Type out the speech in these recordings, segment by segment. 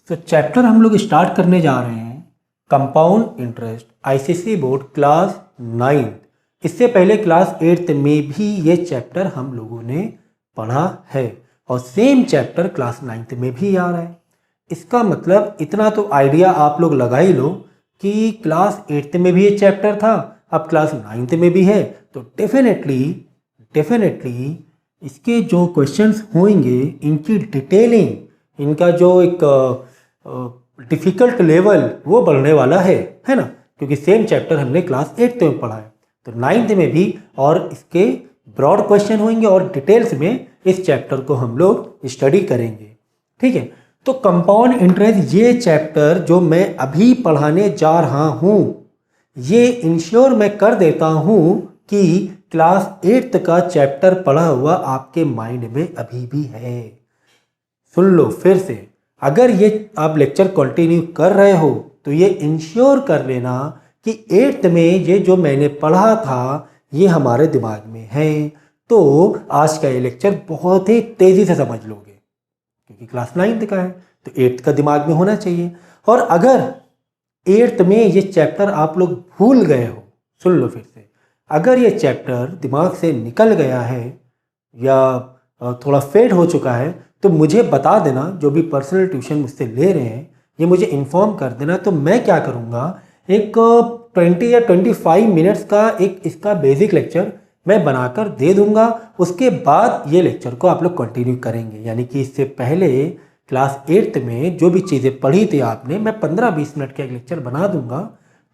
तो चैप्टर हम लोग स्टार्ट करने जा रहे हैं compound interest, ICSE board class 9। इससे पहले क्लास 8 में भी ये चैप्टर हम लोगों ने पढ़ा है और सेम चैप्टर क्लास 9 में भी आ रहा है। इसका मतलब इतना तो आइडिया आप लोग लगा ही लो कि क्लास 8 में भी ये चैप्टर था, अब क्लास 9 में भी है, तो डेफिनेटली इसके जो क्वेश्चंस होंगे इनकी डिटेलिंग, इनका जो एक डिफ़िकल्ट लेवल वो बढ़ने वाला है ना, क्योंकि सेम चैप्टर हमने क्लास 8 में पढ़ा है। तो 9 में भी और इसके ब्रॉड क्वेश्चन होंगे और डिटेल्स में इस चैप्टर को हम लोग स्टडी करेंगे। ठीक है, तो कंपाउंड इंटरेस्ट ये चैप्टर जो मैं अभी पढ़ाने जा रहा हूँ, ये इंश्योर मैं कर देता हूँ कि क्लास 8 का चैप्टर पढ़ा हुआ आपके माइंड में अभी भी है। सुन लो फिर से, अगर ये आप लेक्चर कंटिन्यू कर रहे हो तो ये इंश्योर कर लेना कि 8th में ये जो मैंने पढ़ा था ये हमारे दिमाग में है। तो आज का ये लेक्चर बहुत ही तेज़ी से समझ लोगे क्योंकि क्लास 9 का है, तो 8th का दिमाग में होना चाहिए। और अगर 8th में ये चैप्टर आप लोग भूल गए हो, सुन लो फिर से, अगर ये चैप्टर दिमाग से निकल गया है या थोड़ा फेड हो चुका है तो मुझे बता देना। जो भी पर्सनल ट्यूशन मुझसे ले रहे हैं ये मुझे इन्फॉर्म कर देना, तो मैं क्या करूँगा, एक 20 या 25 मिनट्स का एक इसका बेसिक लेक्चर मैं बनाकर दे दूँगा। उसके बाद ये लेक्चर को आप लोग कंटिन्यू करेंगे, यानी कि इससे पहले क्लास 8 में जो भी चीज़ें पढ़ी थी आपने, मैं 15-20 मिनट का एक लेक्चर बना दूँगा,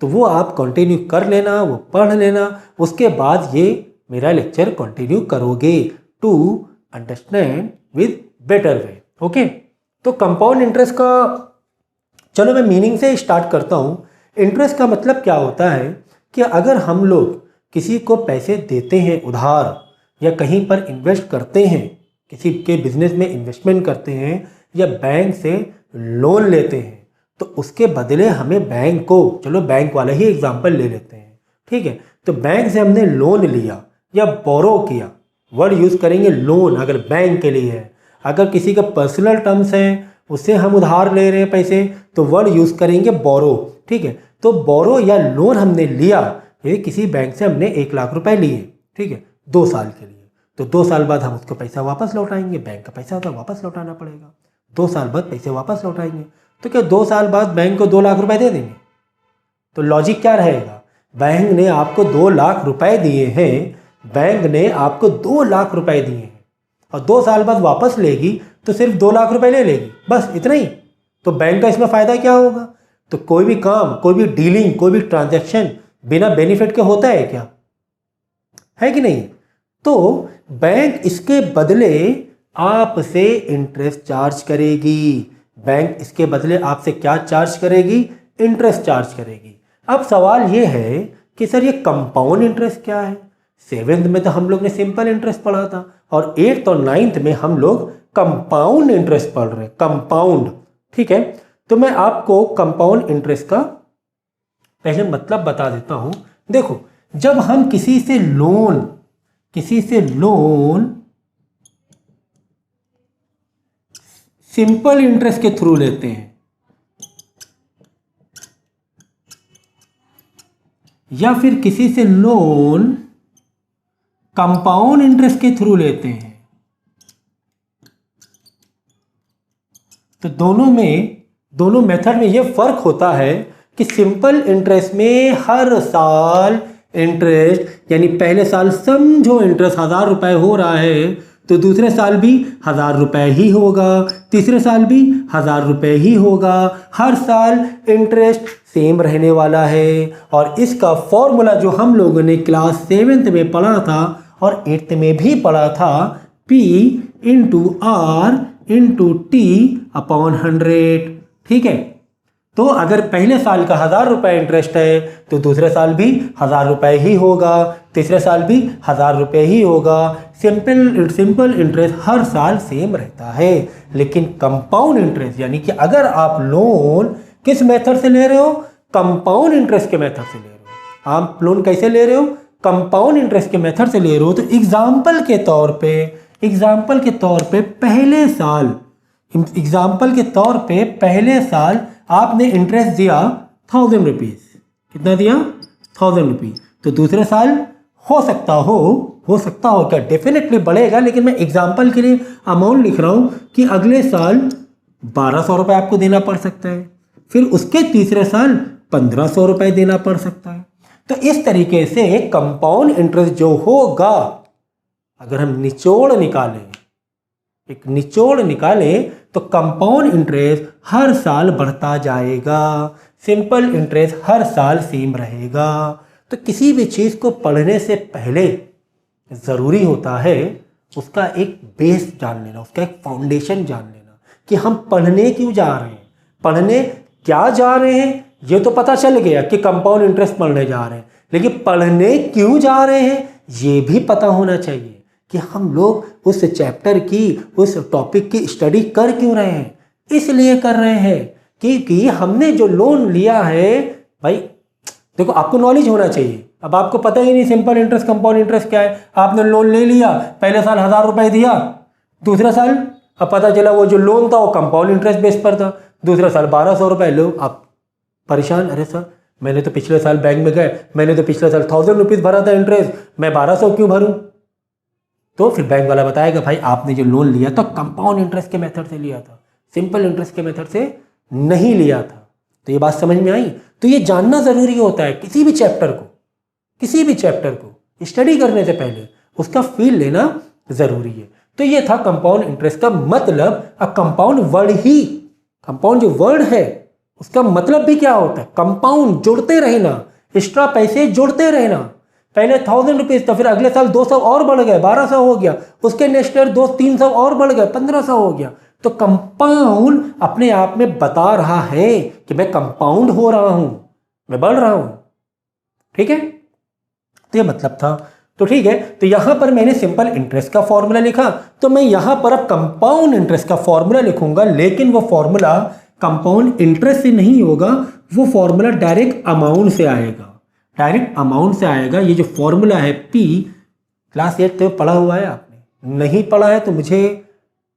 तो वो आप कंटिन्यू कर लेना, वो पढ़ लेना। उसके बाद ये मेरा लेक्चर कंटिन्यू करोगे to understand with better way. Okay, तो कंपाउंड इंटरेस्ट का चलो मैं मीनिंग से स्टार्ट करता हूँ। इंटरेस्ट का मतलब क्या होता है कि अगर हम लोग किसी को पैसे देते हैं उधार या कहीं पर इन्वेस्ट करते हैं, किसी के बिजनेस में इन्वेस्टमेंट करते हैं या बैंक से लोन लेते हैं, तो उसके बदले हमें बैंक को, चलो बैंक वाला ही एग्जांपल ले लेते हैं, ठीक है, तो बैंक से हमने लोन लिया या बोरो किया, वर्ड यूज़ करेंगे लोन अगर बैंक के लिए है। अगर किसी का पर्सनल टर्म्स हैं उससे हम उधार ले रहे हैं पैसे, तो वर्ड यूज़ करेंगे बोरो। ठीक है, तो बोरो या लोन हमने लिया, ये किसी बैंक से हमने 1 लाख रुपए लिए, ठीक है, 2 साल के लिए, तो 2 साल बाद हम उसको पैसा वापस लौटाएंगे। बैंक का पैसा होता है, वापस लौटाना पड़ेगा। 2 साल बाद पैसे वापस लौटाएंगे, तो क्या 2 साल बाद बैंक को 2 लाख रुपए दे देंगे? तो लॉजिक क्या रहेगा, बैंक ने आपको 2 लाख रुपए दिए हैं, बैंक ने आपको 2 लाख रुपए दिए हैं और 2 साल बाद वापस लेगी तो सिर्फ 2 लाख रुपए ले लेगी, बस इतना ही। तो बैंक का इसमें फ़ायदा क्या होगा? तो कोई भी काम, कोई भी डीलिंग, कोई भी ट्रांजैक्शन बिना बेनिफिट के होता है क्या? है कि नहीं? तो बैंक इसके बदले आपसे इंटरेस्ट चार्ज करेगी। बैंक इसके बदले आपसे क्या चार्ज करेगी? इंटरेस्ट चार्ज करेगी। अब सवाल ये है कि सर ये कंपाउंड इंटरेस्ट क्या है? 7th में तो हम लोग ने सिंपल इंटरेस्ट पढ़ा था और 8th और 9th में हम लोग कंपाउंड इंटरेस्ट पढ़ रहे हैं, कंपाउंड। ठीक है, तो मैं आपको कंपाउंड इंटरेस्ट का पहले मतलब बता देता हूं। देखो, जब हम किसी से लोन सिंपल इंटरेस्ट के थ्रू लेते हैं या फिर किसी से लोन कंपाउंड इंटरेस्ट के थ्रू लेते हैं, तो दोनों मेथड में ये फर्क होता है कि सिंपल इंटरेस्ट में हर साल इंटरेस्ट, यानी पहले साल समझो इंटरेस्ट 1000 रुपए हो रहा है तो दूसरे साल भी 1000 रुपए ही होगा, तीसरे साल भी 1000 रुपए ही होगा। हर साल इंटरेस्ट सेम रहने वाला है और इसका फॉर्मूला जो हम लोगों ने क्लास 7th में पढ़ा था और 8th में भी पढ़ा था, P × R × T अपॉन 100। ठीक है, तो अगर पहले साल का 1000 रुपए इंटरेस्ट है तो दूसरे साल भी 1000 रुपए ही होगा, तीसरे साल भी 1000 रुपए ही होगा। सिंपल इंटरेस्ट हर साल सेम रहता है, लेकिन कंपाउंड इंटरेस्ट यानी कि अगर आप लोन किस मेथड से ले रहे हो? कंपाउंड इंटरेस्ट के मेथड से ले रहे हो। आप लोन कैसे ले रहे हो? कंपाउंड इंटरेस्ट के मेथड से ले रहे हो। तो एग्जाम्पल के तौर पे पहले साल एग्जाम्पल के तौर पे पहले साल आपने इंटरेस्ट दिया 1000 रुपीज़, कितना दिया 1000 रुपीज़, तो दूसरे साल हो सकता हो क्या, डेफिनेटली बढ़ेगा, लेकिन मैं एग्जाम्पल के लिए अमाउंट लिख रहा हूँ कि अगले साल 1200 रुपये आपको देना पड़ सकता है, फिर उसके तीसरे साल 1500 रुपये देना पड़ सकता है। तो इस तरीके से कंपाउंड इंटरेस्ट जो होगा, अगर हम निचोड़ निकालें तो कंपाउंड इंटरेस्ट हर साल बढ़ता जाएगा, सिंपल इंटरेस्ट हर साल सेम रहेगा। तो किसी भी चीज़ को पढ़ने से पहले ज़रूरी होता है उसका एक बेस जान लेना, उसका एक फाउंडेशन जान लेना कि हम पढ़ने क्यों जा रहे हैं, पढ़ने क्या जा रहे हैं। ये तो पता चल गया कि कंपाउंड इंटरेस्ट पढ़ने जा रहे हैं, लेकिन पढ़ने क्यों जा रहे हैं ये भी पता होना चाहिए कि हम लोग उस चैप्टर की, उस टॉपिक की स्टडी कर क्यों रहे हैं। इसलिए कर रहे हैं क्योंकि हमने जो लोन लिया है, भाई देखो आपको नॉलेज होना चाहिए। अब आपको पता ही नहीं सिंपल इंटरेस्ट कंपाउंड इंटरेस्ट क्या है, आपने लोन ले लिया, पहले साल 1000 रुपये दिया, दूसरा साल अब पता चला वो जो लोन था वो कंपाउंड इंटरेस्ट बेस पर था, दूसरा साल 1200 रुपये लो, आप परेशान। अरे सर मैंने तो पिछले साल बैंक में गए, मैंने तो पिछले साल 1000 रुपीज़ भरा था इंटरेस्ट, मैं 1200 क्यों भरूं। तो फिर बैंक वाला बताएगा भाई आपने जो लोन लिया तो कंपाउंड इंटरेस्ट के मेथड से लिया था, सिंपल इंटरेस्ट के मेथड से नहीं लिया था। तो ये बात समझ में आई। तो ये जानना ज़रूरी होता है किसी भी चैप्टर को स्टडी करने से पहले उसका फील लेना ज़रूरी है। तो ये था कंपाउंड इंटरेस्ट का मतलब। कंपाउंड जो वर्ड है उसका मतलब भी क्या होता है, कंपाउंड, जुड़ते रहना, एक्स्ट्रा पैसे जुड़ते रहना। पहले 1000 रुपीज़ था, फिर अगले साल 200 और बढ़ गए, 1200 हो गया, उसके नेक्स्ट ईयर 300 और बढ़ गए, 1500 हो गया। तो कंपाउंड अपने आप में बता रहा है कि मैं कंपाउंड हो रहा हूं, मैं बढ़ रहा हूं। ठीक है, तो ये मतलब था। तो ठीक है, तो यहां पर मैंने सिंपल इंटरेस्ट का फॉर्मूला लिखा, तो मैं यहां पर अब कंपाउंड इंटरेस्ट का फॉर्मूला लिखूंगा, लेकिन वो फॉर्मूला कंपाउंड इंटरेस्ट से नहीं होगा, वो फॉर्मूला डायरेक्ट अमाउंट से आएगा। ये जो फॉर्मूला है P, क्लास 8 तो पढ़ा हुआ है आपने, नहीं पढ़ा है तो मुझे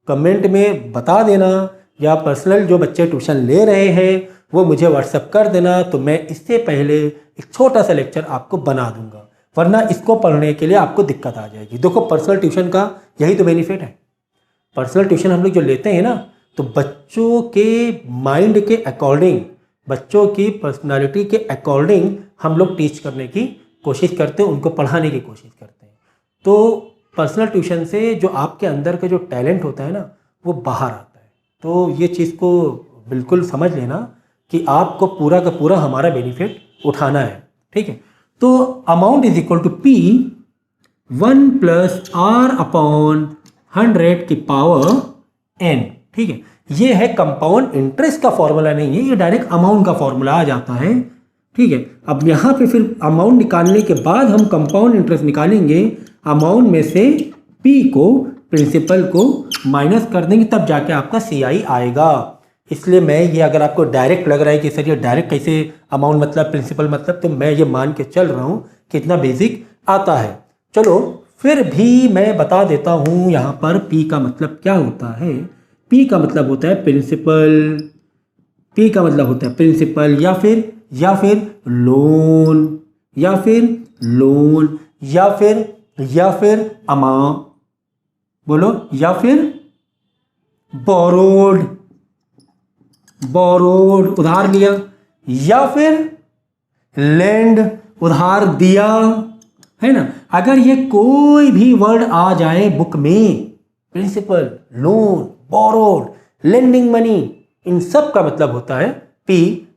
कमेंट में बता देना, या पर्सनल जो बच्चे ट्यूशन ले रहे हैं वो मुझे व्हाट्सएप कर देना, तो मैं इससे पहले एक छोटा सा लेक्चर आपको बना दूंगा, वरना इसको पढ़ने के लिए आपको दिक्कत आ जाएगी। देखो पर्सनल ट्यूशन का यही तो बेनिफिट है। पर्सनल ट्यूशन हम लोग जो लेते हैं ना, तो बच्चों के माइंड के अकॉर्डिंग, बच्चों की पर्सनालिटी के अकॉर्डिंग हम लोग टीच करने की कोशिश करते हैं, उनको पढ़ाने की कोशिश करते हैं। तो पर्सनल ट्यूशन से जो आपके अंदर का जो टैलेंट होता है ना, वो बाहर आता है। तो ये चीज़ को बिल्कुल समझ लेना कि आपको पूरा का पूरा हमारा बेनिफिट उठाना है। ठीक है, तो amount is equal to P 1 + R/100 की पावर n। ठीक है, ये है कंपाउंड इंटरेस्ट का फॉर्मूला नहीं है, ये डायरेक्ट अमाउंट का फॉर्मूला आ जाता है। ठीक है, अब यहाँ पे फिर अमाउंट निकालने के बाद हम कंपाउंड इंटरेस्ट निकालेंगे, अमाउंट में से P को, प्रिंसिपल को माइनस कर देंगे, तब जाके आपका CI आएगा। इसलिए मैं ये, अगर आपको डायरेक्ट लग रहा है कि सर ये डायरेक्ट कैसे अमाउंट मतलब प्रिंसिपल मतलब, तो मैं ये मान के चल रहा हूँ कि इतना बेसिक आता है। चलो फिर भी मैं बता देता हूँ यहाँ पर P का मतलब क्या होता है। P का मतलब होता है प्रिंसिपल, P का मतलब होता है प्रिंसिपल या फिर लोन, या फिर अमाउंट, बोलो, या फिर बोरोड उधार लिया, या फिर लैंड उधार दिया, है ना। अगर ये कोई भी वर्ड आ जाए बुक में, principal, loan, borrowed, lending money, इन सब का मतलब होता है P,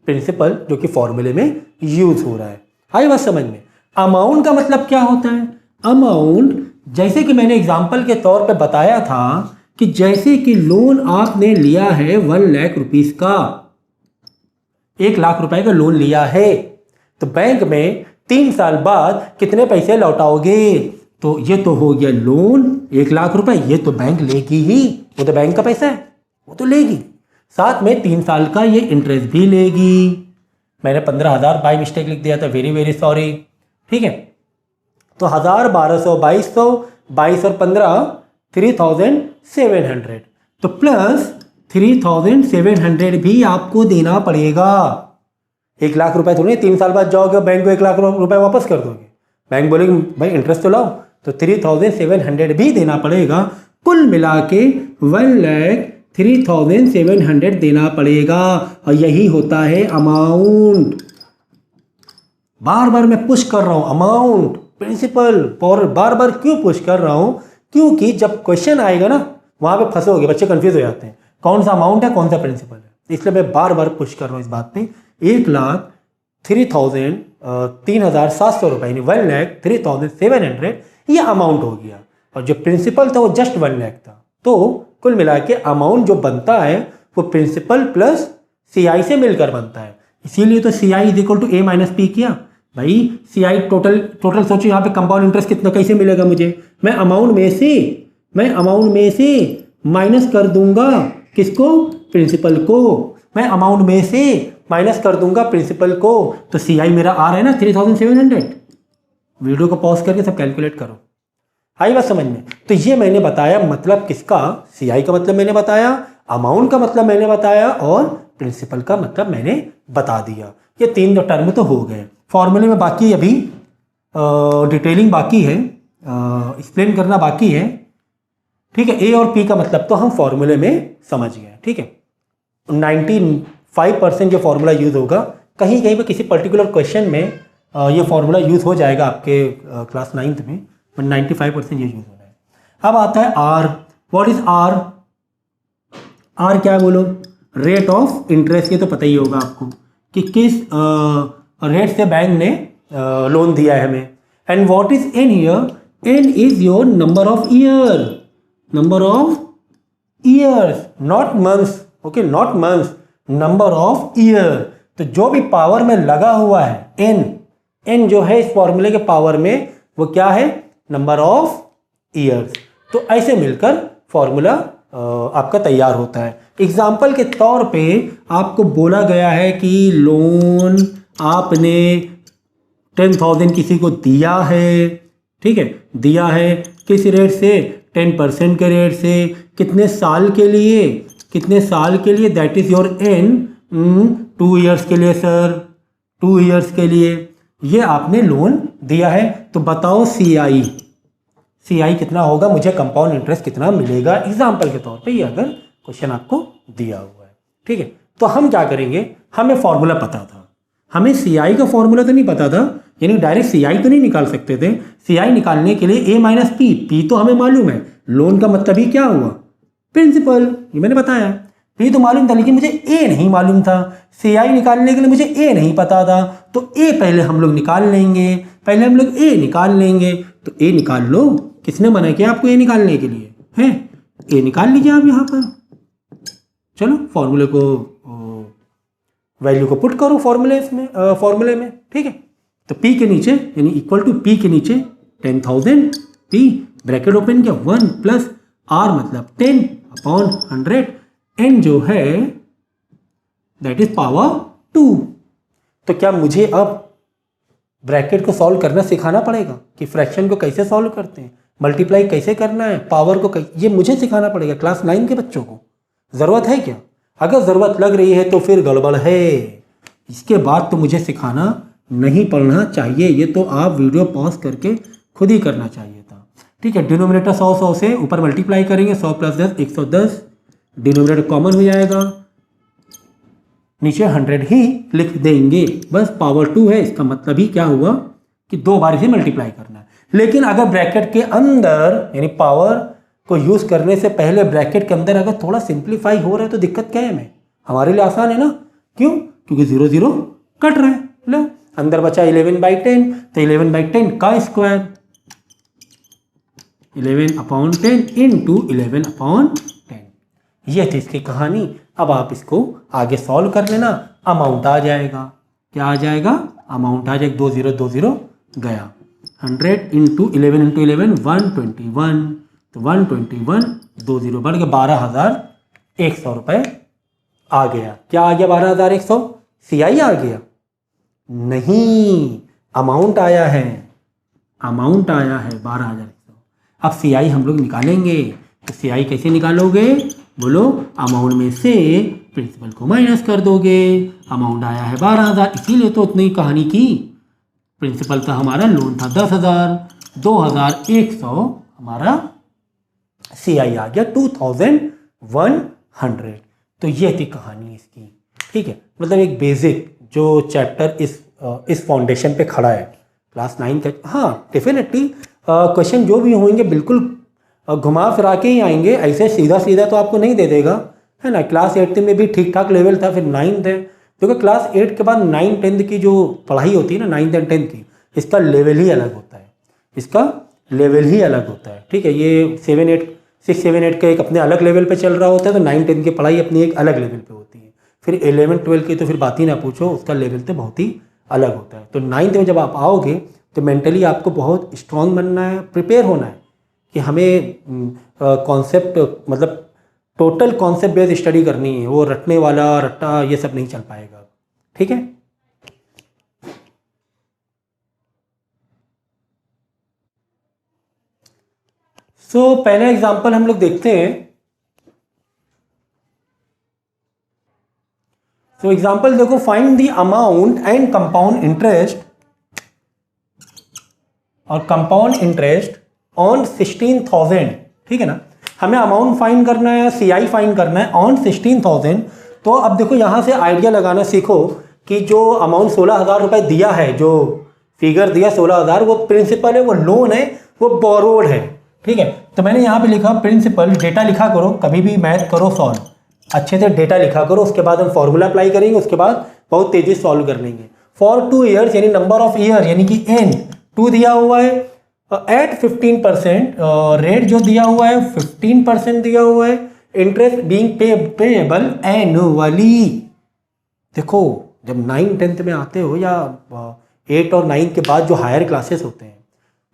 प्रिंसिपल, जो कि फॉर्मूले में यूज हो रहा है। आई बात समझ में। अमाउंट का मतलब क्या होता है, अमाउंट जैसे कि मैंने एग्जाम्पल के तौर पे बताया था कि जैसे कि लोन आपने लिया है 1 लाख रुपीस का, 1 लाख रुपए का लोन लिया है, तो बैंक में 3 साल बाद कितने पैसे लौटाओगे। तो ये तो हो गया लोन 1 लाख रुपए, ये तो बैंक लेगी ही, वो तो बैंक का पैसा है, वो तो लेगी, साथ में 3 साल का ये इंटरेस्ट भी लेगी। मैंने 15,000 बाई मिस्टेक लिख दिया था, वेरी वेरी सॉरी। ठीक है, तो 1000, 1200, 2200, 22 और 15, 3700, तो प्लस 3,700 भी आपको देना पड़ेगा। 1 लाख रुपए थोड़ी 3 साल बाद जाओगे बैंक को 1 लाख रुपए वापस कर दोगे। बैंक बोलेगी भाई इंटरेस्ट तो लाओ, तो 3,700 भी देना पड़ेगा। कुल मिला के 1,03,700 देना पड़ेगा और यही होता है अमाउंट। बार बार मैं पुश कर रहा हूं अमाउंट प्रिंसिपल, और बार बार क्यों पुश कर रहा हूं? क्योंकि जब क्वेश्चन आएगा ना वहां पे फंसोगे, बच्चे कंफ्यूज हो जाते हैं कौन सा अमाउंट है कौन सा प्रिंसिपल है, इसलिए मैं बार बार पुश कर रहा हूं इस बात पे। 1,03,700 रुपए यानी 1,03,700 ये अमाउंट हो गया, और जो प्रिंसिपल था वो जस्ट 1 लाख था। तो कुल मिला के अमाउंट जो बनता है वो प्रिंसिपल प्लस CI से मिलकर बनता है। इसीलिए तो CI is equal to A minus P किया। भाई CI टोटल सोचो यहाँ पे कंपाउंड इंटरेस्ट कितना कैसे मिलेगा मुझे? मैं अमाउंट में से माइनस कर दूंगा किसको? प्रिंसिपल को। मैं अमाउंट में से माइनस कर दूंगा प्रिंसिपल को, तो CI मेरा आ रहा है ना 3,700। वीडियो को पॉज करके सब कैलकुलेट करो। आई बात समझ में? तो ये मैंने बताया मतलब किसका? CI का मतलब मैंने बताया, अमाउंट का मतलब मैंने बताया, और प्रिंसिपल का मतलब मैंने बता दिया। ये 3 टर्म तो हो गए। फॉर्मूले में बाकी अभी डिटेलिंग बाकी है, एक्सप्लेन करना बाकी है। ठीक है, A और P का मतलब तो हम फॉर्मूले में समझ गए। ठीक है, 95% जो फॉर्मूला यूज होगा, कहीं कहीं पे किसी पर्टिकुलर क्वेश्चन में ये फॉर्मूला यूज हो जाएगा आपके क्लास 9th में, पर 95% ये यूज होना है। अब आता है R। What is R? R क्या बोलो? Rate of interest. ये तो पता ही होगा आपको कि किस रेट से बैंक ने लोन दिया है हमें। And what is N here? N is your number of year, not months. Okay, not months, number of year. तो जो भी पावर में लगा हुआ है N जो है इस फॉर्मूले के पावर में वो क्या है? Number of years. तो ऐसे मिलकर फॉर्मूला आपका तैयार होता है। एग्जाम्पल के तौर पे आपको बोला गया है कि लोन आपने 10,000 किसी को दिया है। ठीक है, दिया है किस रेट से? 10% के रेट से। कितने साल के लिए? That is your N। 2 years के लिए सर, 2 ईयर्स के लिए ये आपने लोन दिया है। तो बताओ CI कितना होगा, मुझे कंपाउंड इंटरेस्ट कितना मिलेगा? एग्जाम्पल के तौर पे ये अगर क्वेश्चन आपको दिया हुआ है। ठीक है, तो हम क्या करेंगे? हमें फॉर्मूला पता था, हमें CI का फॉर्मूला तो नहीं पता था, यानी डायरेक्ट CI तो नहीं निकाल सकते थे। CI निकालने के लिए A माइनस P तो हमें मालूम है। लोन का मतलब ही क्या हुआ? प्रिंसिपल, ये मैंने बताया। P तो मालूम था लेकिन मुझे A नहीं मालूम था। CI निकालने के लिए मुझे A नहीं पता था, तो A पहले हम लोग निकाल लेंगे। तो A निकाल लो। किसने मना किया आपको A निकालने के लिए? है A निकाल लीजिए आप यहाँ पर। चलो फॉर्मूले को, वैल्यू को पुट करो फॉर्मूले में। ठीक है, तो P के नीचे यानी इक्वल टू P के नीचे 10,000 P ब्रैकेट ओपन किया 1 प्लस R मतलब 10 अपॉन 100। N जो है दैट इज पावर 2। तो क्या मुझे अब ब्रैकेट को सॉल्व करना सिखाना पड़ेगा कि फ्रैक्शन को कैसे सॉल्व करते हैं, मल्टीप्लाई कैसे करना है, पावर को ये मुझे सिखाना पड़ेगा क्लास 9 के बच्चों को? ज़रूरत है क्या? अगर ज़रूरत लग रही है तो फिर गड़बड़ है। इसके बाद तो मुझे सिखाना नहीं पढ़ना चाहिए, ये तो आप वीडियो पॉज करके खुद ही करना चाहिए था। ठीक है, डिनोमिनेटर 100 से ऊपर मल्टीप्लाई करेंगे, 100 + 10 110। डिनोमिनेटर कॉमन हो जाएगा, नीचे 100 ही लिख देंगे। बस पावर 2 है, इसका मतलब ही क्या हुआ कि 2 बार इसे मल्टीप्लाई करना है। लेकिन अगर ब्रैकेट के अंदर यानी पावर को यूज करने से पहले ब्रैकेट के अंदर अगर थोड़ा सिंप्लीफाई हो रहा है तो दिक्कत क्या है? हमारे लिए आसान है ना। क्यों? क्योंकि 0 0 कट रहा है। लो अंदर बचा 11/10, तो 11/10 का स्क्वायर 11/10 इंटू 11/10। ये थी इसकी कहानी। अब आप इसको आगे सॉल्व कर लेना, अमाउंट आ जाएगा। क्या आ जाएगा? अमाउंट आ जाएगा। 2 0 2 0 गया। 100 इंटू 11 इंटू 11 121, तो 121 2 0 बढ़ गया 12,100 रुपये आ गया। क्या आ गया? 12,100 CI आ गया? नहीं, अमाउंट आया है। 12,100। अब CI हम लोग निकालेंगे। तो CI कैसे निकालोगे? बोलो, अमाउंट में से प्रिंसिपल को माइनस कर दोगे। अमाउंट आया है 12,000, इसीलिए तो उतनी कहानी की। प्रिंसिपल था हमारा, लोन था 10,000, 2,100 हमारा CI आ गया 2,100। तो ये थी कहानी इसकी, ठीक है। मतलब एक बेसिक जो चैप्टर इस फाउंडेशन पे खड़ा है क्लास 9 का। हाँ डेफिनेटली क्वेश्चन जो भी होंगे बिल्कुल घुमा फिरा के ही आएंगे, ऐसे सीधा सीधा तो आपको नहीं दे देगा, है ना। क्लास 8 में भी ठीक ठाक लेवल था, फिर 9th है, क्योंकि क्लास 8 के बाद 9, 10th की जो पढ़ाई होती है ना, 9th एंड 10th की, इसका लेवल ही अलग होता है, इसका लेवल ही अलग होता है, ठीक है। ये 7, 8, 6, 7, 8 का एक अपने अलग लेवल पे चल रहा होता है, तो 9, 10 की पढ़ाई अपनी एक अलग लेवल पे होती है। फिर 11, 12 की तो फिर बात ही ना पूछो, उसका लेवल तो बहुत ही अलग होता है। तो 9th में जब आप आओगे तो मेंटली आपको बहुत स्ट्रांग बनना है, प्रिपेयर होना है कि हमें कॉन्सेप्ट मतलब टोटल कॉन्सेप्ट बेस्ड स्टडी करनी है। वो रटने वाला रट्टा ये सब नहीं चल पाएगा, ठीक है। सो पहला एग्जांपल हम लोग देखते हैं। सो एग्जांपल देखो, find the amount and compound interest और कंपाउंड इंटरेस्ट ऑन 16,000, ठीक है ना। हमें अमाउंट फाइंड करना है, CI फाइंड करना है ऑन 16,000। तो अब देखो यहाँ से आइडिया लगाना सीखो कि जो अमाउंट 16,000 रुपये दिया है, जो फिगर दिया 16,000, वो प्रिंसिपल है, वो लोन है, वो बोरोड है, ठीक है। तो मैंने यहाँ पे लिखा प्रिंसिपल, डेटा लिखा करो, कभी भी मैथ करो सॉल्व अच्छे से डेटा लिखा करो, उसके बाद हम फॉर्मूला अप्लाई करेंगे, उसके बाद बहुत तेजी से सॉल्व कर लेंगे। फॉर 2 ईयर्स यानी नंबर ऑफ ईयर यानी कि n 2 दिया हुआ है, एट 15%, रेट जो दिया हुआ है 15% दिया हुआ है, इंटरेस्ट बीइंग पेएबल एनुअली। देखो जब 9, 10th में आते हो या 8 और 9 के बाद जो हायर क्लासेस होते हैं,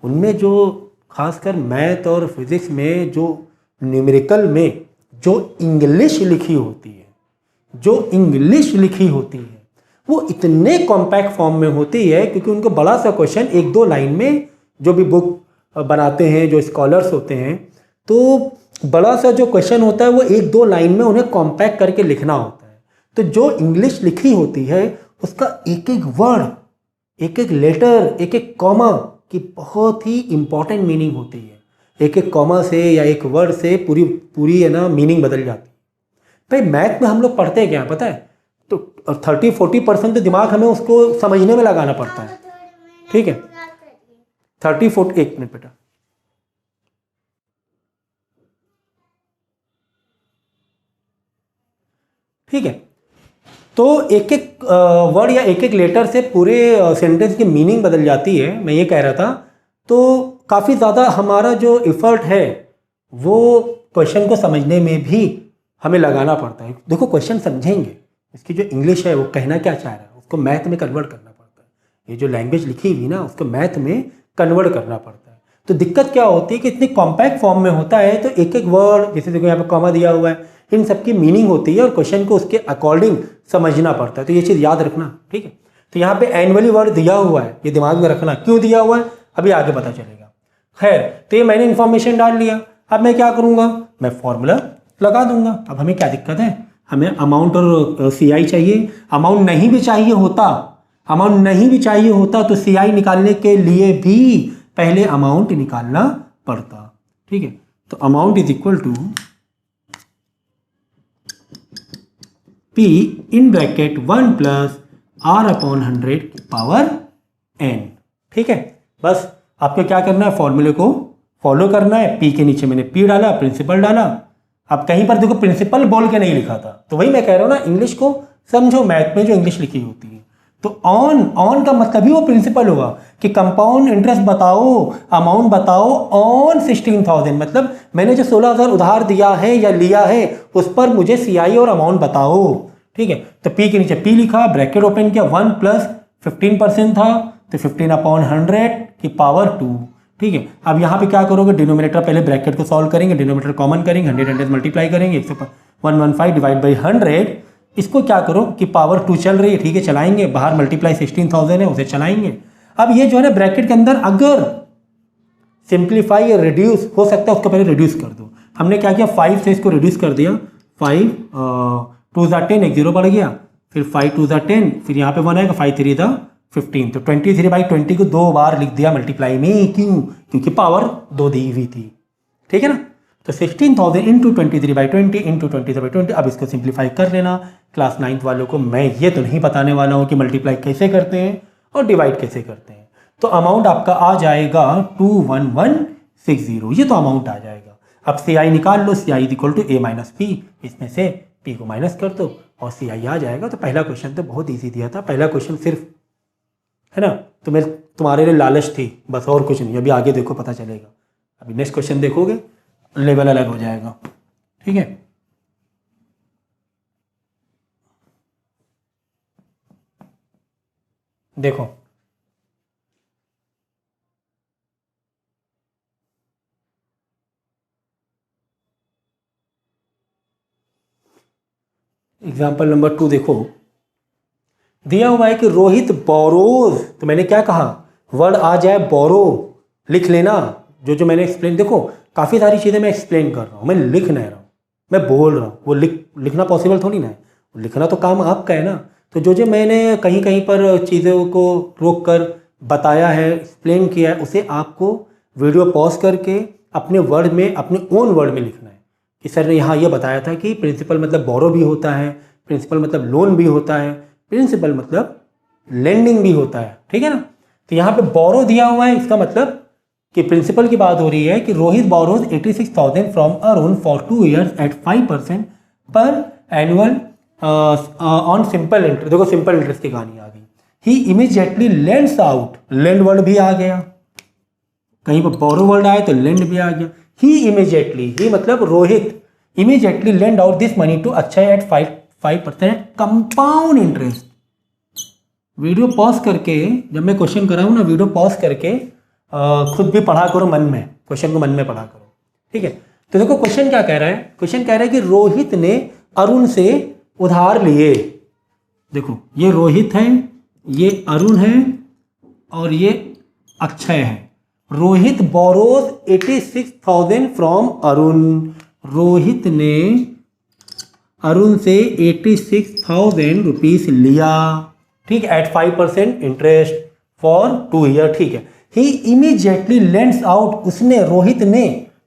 उनमें जो खासकर मैथ और फिजिक्स में जो न्यूमेरिकल में जो इंग्लिश लिखी होती है, वो इतने कॉम्पैक्ट फॉर्म में होती है, क्योंकि उनको बड़ा सा क्वेश्चन 1-2 लाइन में, जो भी बुक बनाते हैं जो स्कॉलर्स होते हैं, तो बड़ा सा जो क्वेश्चन होता है वो 1-2 लाइन में उन्हें कॉम्पैक्ट करके लिखना होता है। तो जो इंग्लिश लिखी होती है उसका एक एक वर्ड, एक एक लेटर, एक एक कॉमा की बहुत ही इंपॉर्टेंट मीनिंग होती है। एक एक कॉमा से या एक वर्ड से पूरी है ना मीनिंग बदल जाती है। भाई मैथ में हम लोग पढ़ते हैं क्या पता है, तो 30-40% तो दिमाग हमें उसको समझने में लगाना पड़ता है, ठीक है। 30-40, 1 मिनट बेटा, ठीक है। तो एक एक वर्ड या एक एक लेटर से पूरे सेंटेंस की मीनिंग बदल जाती है, मैं ये कह रहा था। तो काफ़ी ज़्यादा हमारा जो एफर्ट है वो क्वेश्चन को समझने में भी हमें लगाना पड़ता है। देखो क्वेश्चन समझेंगे, इसकी जो इंग्लिश है वो कहना क्या चाह रहा है, उसको मैथ में कन्वर्ट करना पड़ता है। ये जो लैंग्वेज लिखी हुई ना, उसको मैथ में कन्वर्ट करना पड़ता है। तो दिक्कत क्या होती है कि इतनी कॉम्पैक्ट फॉर्म में होता है, तो एक एक वर्ड, जैसे देखो यहाँ पे कॉमा दिया हुआ है, इन सब की मीनिंग होती है और क्वेश्चन को उसके अकॉर्डिंग समझना पड़ता है। तो ये चीज़ याद रखना, ठीक है। तो यहाँ पे एनुअली वर्ड दिया हुआ है, ये दिमाग में रखना, क्यों दिया हुआ है अभी आगे पता चलेगा। खैर, तो ये मैंने इन्फॉर्मेशन डाल लिया। अब मैं क्या करूँगा, मैं फॉर्मूला लगा दूंगा। अब हमें क्या दिक्कत है, हमें अमाउंट और CI चाहिए। अमाउंट नहीं भी चाहिए होता तो CI निकालने के लिए भी पहले अमाउंट निकालना पड़ता, ठीक है। तो amount is equal to P in bracket 1 + R/100 power n, ठीक है। बस आपको क्या करना है, फॉर्मूले को फॉलो करना है। P के नीचे मैंने P डाला, प्रिंसिपल डाला। अब कहीं पर देखो प्रिंसिपल बोल के नहीं लिखा था, तो वही मैं कह रहा हूँ ना, इंग्लिश को समझो, मैथ में जो इंग्लिश लिखी होती है। तो ऑन का मतलब ही वो प्रिंसिपल होगा कि कंपाउंड इंटरेस्ट बताओ, अमाउंट बताओ ऑन 16,000, मतलब मैंने जो 16,000 उधार दिया है या लिया है उस पर मुझे CI और अमाउंट बताओ, ठीक है। तो P के नीचे P लिखा, ब्रैकेट ओपन किया, 1 + 15% था तो 15/100 की पावर 2, ठीक है। अब यहाँ पे क्या करोगे, डिनोमिनेटर पहले ब्रैकेट को सॉल्व करेंगे, डिनोमिनेटर कॉमन करेंगे, 100 मल्टीप्लाई करेंगे, 115 डिवाइड बाई 100। इसको क्या करो कि पावर 2 चल रही है, ठीक है, चलाएंगे, बाहर मल्टीप्लाई 16,000 है, उसे चलाएंगे। अब ये जो है ना ब्रैकेट के अंदर अगर सिंप्लीफाई या रिड्यूस हो सकता है, उसको पहले रिड्यूस कर दो। हमने क्या किया, 5 से इसको रिड्यूस कर दिया 5 2 ज़ा 10, एक जीरो बढ़ गया, फिर 5 2 ज़ा 10, फिर यहाँ पे 1 आएगा, 5 3 ज़ा 15, तो 23/20 को 2 बार लिख दिया मल्टीप्लाई में, क्यों? क्योंकि पावर 2 दी हुई थी, ठीक है ना। तो 16,000 इंटू 23/20 इंटू 20/20, अब इसको सिंप्लीफाई कर लेना। क्लास 9th वालों को मैं ये तो नहीं बताने वाला हूँ कि मल्टीप्लाई कैसे करते हैं और डिवाइड कैसे करते हैं। तो अमाउंट आपका आ जाएगा 21160, ये तो अमाउंट आ जाएगा। अब सी आई निकाल लो, C I equal to A minus P, इसमें से पी को माइनस कर दो और सी आई आ जाएगा। तो पहला क्वेश्चन तो बहुत ईजी दिया था, पहला क्वेश्चन सिर्फ, है ना, तो मैं तुम्हारे लिए लालच थी बस, और कुछ नहीं। अभी आगे देखो पता चलेगा, अभी नेक्स्ट क्वेश्चन देखोगे लेवल अलग हो जाएगा, ठीक है। देखो एग्जाम्पल नंबर 2 देखो, दिया हुआ है कि रोहित बोरोज, तो मैंने क्या कहा, वर्ड आ जाए बोरो लिख लेना। जो मैंने एक्सप्लेन, देखो काफ़ी सारी चीज़ें मैं एक्सप्लेन कर रहा हूँ, मैं लिख नहीं रहा हूँ, मैं बोल रहा हूँ। वो लिखना पॉसिबल थोड़ी ना है, लिखना तो काम आपका है ना। तो जो मैंने कहीं कहीं पर चीज़ों को रोक कर बताया है, एक्सप्लेन किया है, उसे आपको वीडियो पॉज करके अपने वर्ड में, अपने ओन वर्ड में लिखना है कि सर ने यहाँ ये बताया था कि प्रिंसिपल मतलब बोरो भी होता है, प्रिंसिपल मतलब लोन भी होता है, प्रिंसिपल मतलब लेंडिंग भी होता है, ठीक है ना। तो यहाँ पे बोरो दिया हुआ है, इसका मतलब कि प्रिंसिपल की बात हो रही है कि Rohit borrows 86,000 from Arun for 2 years at 5% पर एनुअल ऑन सिंपल इंटरेस्ट। देखो सिंपल इंटरेस्ट की कहानी आ गई। He immediately lends out, lend word भी आ गया, कहीं पर बोरो वर्ड आए तो लेंड भी आ गया। ही इमीडिएटली, ही मतलब Rohit, immediately lend out this money to Akshay at 5% compound interest. Video pause करके, जब मैं क्वेश्चन कर रहा हूँ ना, वीडियो पॉज करके खुद भी पढ़ा करो मन में, क्वेश्चन को मन में पढ़ा करो, ठीक है। तो देखो क्वेश्चन क्या कह रहा है, क्वेश्चन कह रहा है कि रोहित ने अरुण से उधार लिए। देखो ये रोहित है, ये अरुण है और ये अक्षय है। रोहित बोरोज 86,000 फ्रॉम अरुण, रोहित ने अरुण से 86,000 रुपीज लिया, ठीक है, एट 5% इंटरेस्ट फॉर 2 years, ठीक है। ही इमीडिएटली लेंड्स आउट, उसने, रोहित ने,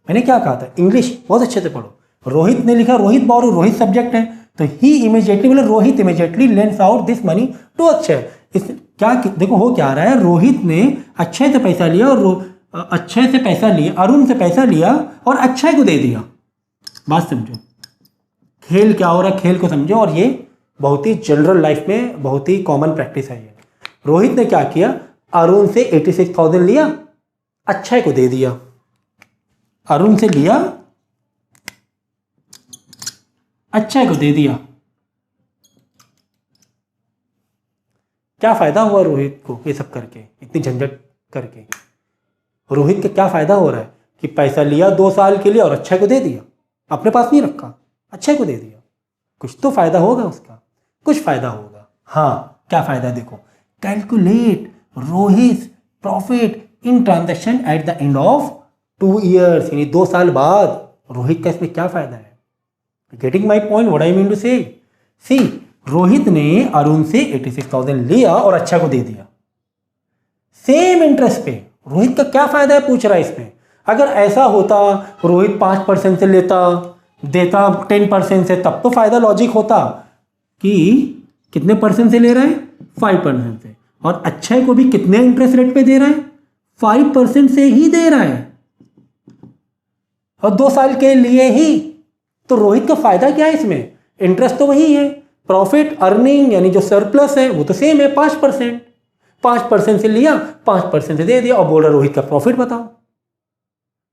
मैंने क्या कहा था, इंग्लिश बहुत अच्छे से पढ़ो। रोहित ने लिखा, रोहित बोरो, रोहित सब्जेक्ट है, तो ही इमीडिएटली मतलब Rohit immediately lends out this money to Akshay. इस क्या, देखो हो क्या रहा है, रोहित ने अक्षय से पैसा लिया और अक्षय से पैसा लिया, अरुण से पैसा लिया और अक्षय को दे दिया। बात समझो, खेल क्या हो रहा है, खेल को समझो। और ये बहुत ही जनरल लाइफ में बहुत ही कॉमन प्रैक्टिस है ये। रोहित ने क्या किया, अरुण से 86,000 लिया, अक्षय को दे दिया। अरुण से लिया, अक्षय को दे दिया। क्या फायदा हुआ रोहित को ये सब करके, इतनी झंझट करके? रोहित का क्या फायदा हो रहा है कि पैसा लिया 2 साल के लिए और अक्षय को दे दिया, अपने पास नहीं रखा, अक्षय को दे दिया। कुछ तो फायदा होगा उसका, कुछ फायदा होगा। हाँ, क्या फायदा देखो, calculate Rohit profit in transaction at the end of 2 years, यानी 2 साल बाद रोहित का इसमें क्या फायदा है? Getting my point, what I mean to say? See, Rohit ने अरुण से 86,000 लिया और अक्षय को दे दिया सेम इंटरेस्ट पे। रोहित का क्या फायदा है पूछ रहा है इसमें। अगर ऐसा होता, रोहित 5% से लेता, देता 10% से, तब तो फायदा लॉजिक होता कि कितने परसेंट से ले रहा है, 5% से, और अक्षय को भी कितने इंटरेस्ट रेट पे दे रहा है, 5% से ही दे रहा है, और 2 साल के लिए ही। तो रोहित का फायदा क्या है इसमें? इंटरेस्ट तो वही है, प्रॉफिट अर्निंग यानी जो सरप्लस है वो तो सेम है 5%। 5% से लिया, 5% से दे दिया, और बोल रहा रोहित का प्रॉफिट बताओ।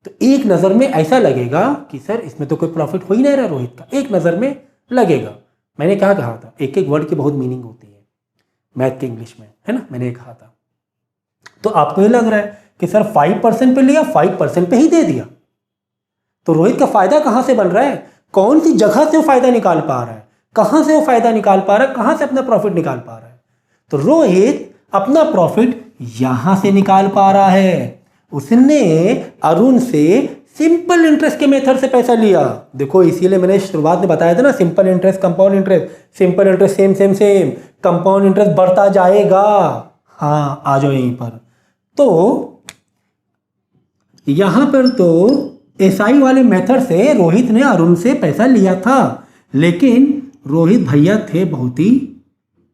तो एक नज़र में ऐसा लगेगा कि सर इसमें तो कोई प्रॉफिट हो ही नहीं रहा रोहित का, एक नज़र में लगेगा। मैंने क्या कहा था, एक एक वर्ड की बहुत मीनिंग होती है मैथ के, इंग्लिश में, है ना, मैंने कहा था। तो आपको ये लग रहा है कि सर 5% पे लिया, 5% पे ही दे दिया, तो रोहित का फायदा कहाँ से बन रहा है? कौन सी जगह से वो फायदा निकाल पा रहा है? कहाँ से वो फायदा निकाल पा रहा है? कहाँ से अपना प्रॉफिट निकाल पा रहा है? तो रोहित अपना प्रॉफिट यहां से निकाल पा रहा है। उसने अरुण से सिंपल इंटरेस्ट के मेथड से पैसा लिया। देखो इसीलिए मैंने शुरुआत में बताया था ना, simple interest, compound interest, simple interest same same same, compound interest बढ़ता जाएगा। हाँ आ जाओ यहीं पर। तो यहां पर तो एसआई वाले मेथड से रोहित ने अरुण से पैसा लिया था, लेकिन रोहित भैया थे बहुत ही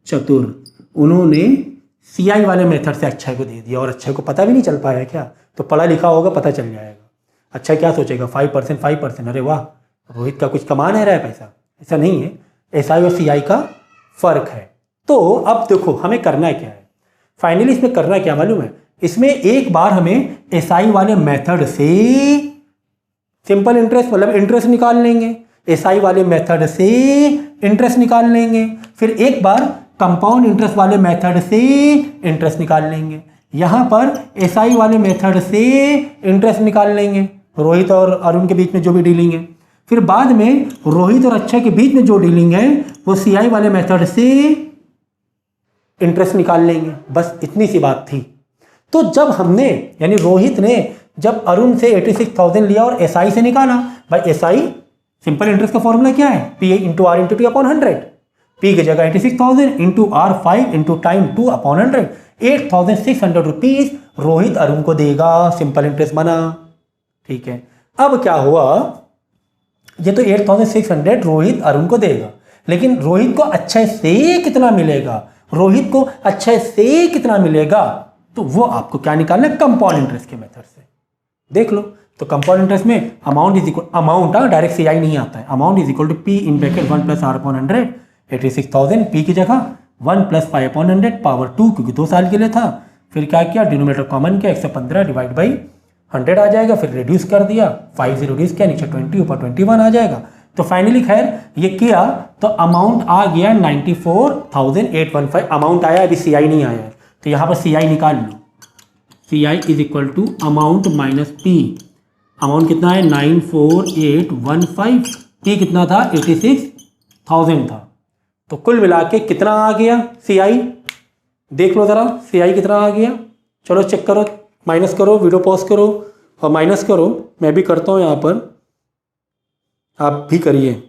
चतुर, उन्होंने सीआई वाले मेथड से अक्षय को दे दिया और अक्षय को पता भी नहीं चल पाया क्या। तो पढ़ा लिखा होगा, पता चल जाएगा। अक्षय क्या सोचेगा, 5%, 5%, अरे वाह रोहित का कुछ कमा नहीं रहा है पैसा। ऐसा नहीं है, एसआई और सीआई का फर्क है। तो अब देखो हमें करना क्या है, फाइनली इसमें करना क्या मालूम है, इसमें एक बार हमें एसआई वाले मेथड से सिंपल इंटरेस्ट मतलब इंटरेस्ट निकाल लेंगे, एसआई वाले मेथड से इंटरेस्ट निकाल लेंगे, फिर एक बार कंपाउंड इंटरेस्ट वाले मेथड से इंटरेस्ट निकाल लेंगे, यहाँ पर एसआई वाले मेथड से इंटरेस्ट निकाल लेंगे, रोहित और अरुण के बीच में जो भी डीलिंग है, फिर बाद में रोहित और अक्षय के बीच में जो डीलिंग है वो सीआई वाले मेथड से इंटरेस्ट निकाल लेंगे। बस इतनी सी बात थी। तो जब हमने यानी रोहित ने जब अरुण से 86,000 लिया और एसआई से निकाला, भाई एसआई सिंपल इंटरेस्ट का फॉर्मूला क्या है, P into R into T upon 100, P की जगह 86,000 into R 5 into time 2 upon 100, 8,600 rupees Rohit Arun को देगा, सिंपल इंटरेस्ट बना। ठीक है, अब क्या हुआ, ये तो 8,600 रोहित अरुण को देगा, लेकिन रोहित को अच्छे से कितना मिलेगा, रोहित को अच्छे से कितना मिलेगा, तो वो आपको क्या निकालना है, कंपाउंड इंटरेस्ट के मेथड से। देख लो, तो कंपाउंड इंटरेस्ट में amount is equal, amount direct CI नहीं आता है, amount is equal to P in bracket 1 plus R upon 100, 86,000 P की जगह 1 प्लस 5 अपॉन 100 पावर 2 क्योंकि 2 साल के लिए था। फिर क्या किया, डिनोमिनेटर कॉमन किया, 115 डिवाइड बाई 100 आ जाएगा, फिर रिड्यूस कर दिया, 5 से रिड्यूस किया, नीचे 20 ऊपर 21 आ जाएगा। तो फाइनली खैर ये किया तो अमाउंट आ गया 94,815 अमाउंट आया, अभी सीआई नहीं आया है, तो यहाँ पर सीआई निकाल लो, CI is equal to amount minus P, amount कितना है 94,815, पी कितना था 86,000 था, तो कुल मिला के कितना आ गया सीआई, देख लो ज़रा सीआई कितना आ गया। चलो चेक करो, माइनस करो, वीडियो पॉज करो और माइनस करो, मैं भी करता हूँ यहाँ पर, आप भी करिए।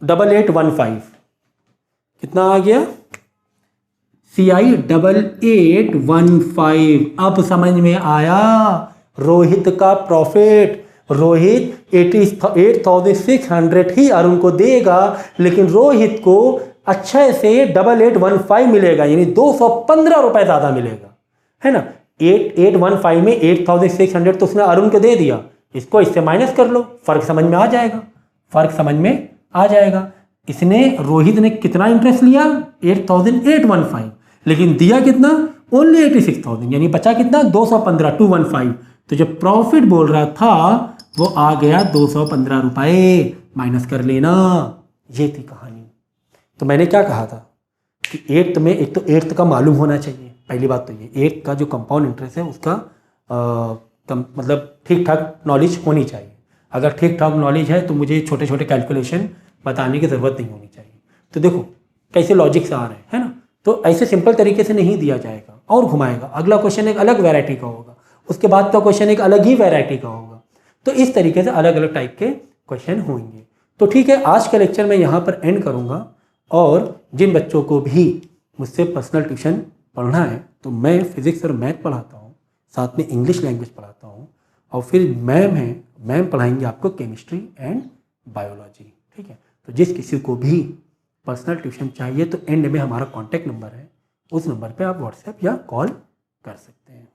डबल 815 कितना आ गया, सीआई 8815। अब समझ में आया रोहित का प्रॉफिट, रोहित 88,600 ही अरुण को देगा, लेकिन रोहित को अच्छे से 8815 मिलेगा, यानी 215 रुपए ज़्यादा मिलेगा, है ना। 8815 में 8,600 तो उसने अरुण को दे दिया, इसको इससे माइनस कर लो, फर्क समझ में आ जाएगा, फर्क समझ में आ जाएगा। इसने रोहित ने कितना इंटरेस्ट लिया 8,815, लेकिन दिया कितना ओनली 86,000, यानी बचा कितना 215, 215। तो जो प्रॉफिट बोल रहा था वो आ गया 215 रुपए, माइनस कर लेना, ये थी कहानी। तो मैंने क्या कहा था कि एट्थ में एक तो एट्थ का मालूम होना चाहिए, पहली बात तो ये एट्थ का जो कंपाउंड इंटरेस्ट है उसका मतलब ठीक ठाक नॉलेज होनी चाहिए। अगर ठीक ठाक नॉलेज है तो मुझे छोटे छोटे कैलकुलेशन बताने की ज़रूरत नहीं होनी चाहिए। तो देखो कैसे लॉजिक से आ रहे हैं, है ना। तो ऐसे सिंपल तरीके से नहीं दिया जाएगा और घुमाएगा, अगला क्वेश्चन एक अलग वैरायटी का होगा, उसके बाद का क्वेश्चन एक अलग ही वैरायटी का होगा। तो इस तरीके से अलग अलग टाइप के क्वेश्चन होंगे। तो ठीक है, आज का लेक्चर मैं यहाँ पर एंड करूँगा, और जिन बच्चों को भी मुझसे पर्सनल ट्यूशन पढ़ना है तो मैं फिज़िक्स और मैथ पढ़ाता हूँ, साथ में इंग्लिश लैंग्वेज पढ़ाता हूँ, और फिर मैम पढ़ाएंगे आपको केमिस्ट्री एंड बायोलॉजी। ठीक है, तो जिस किसी को भी पर्सनल ट्यूशन चाहिए तो एंड में हमारा कॉन्टैक्ट नंबर है, उस नंबर पे आप व्हाट्सएप या कॉल कर सकते हैं।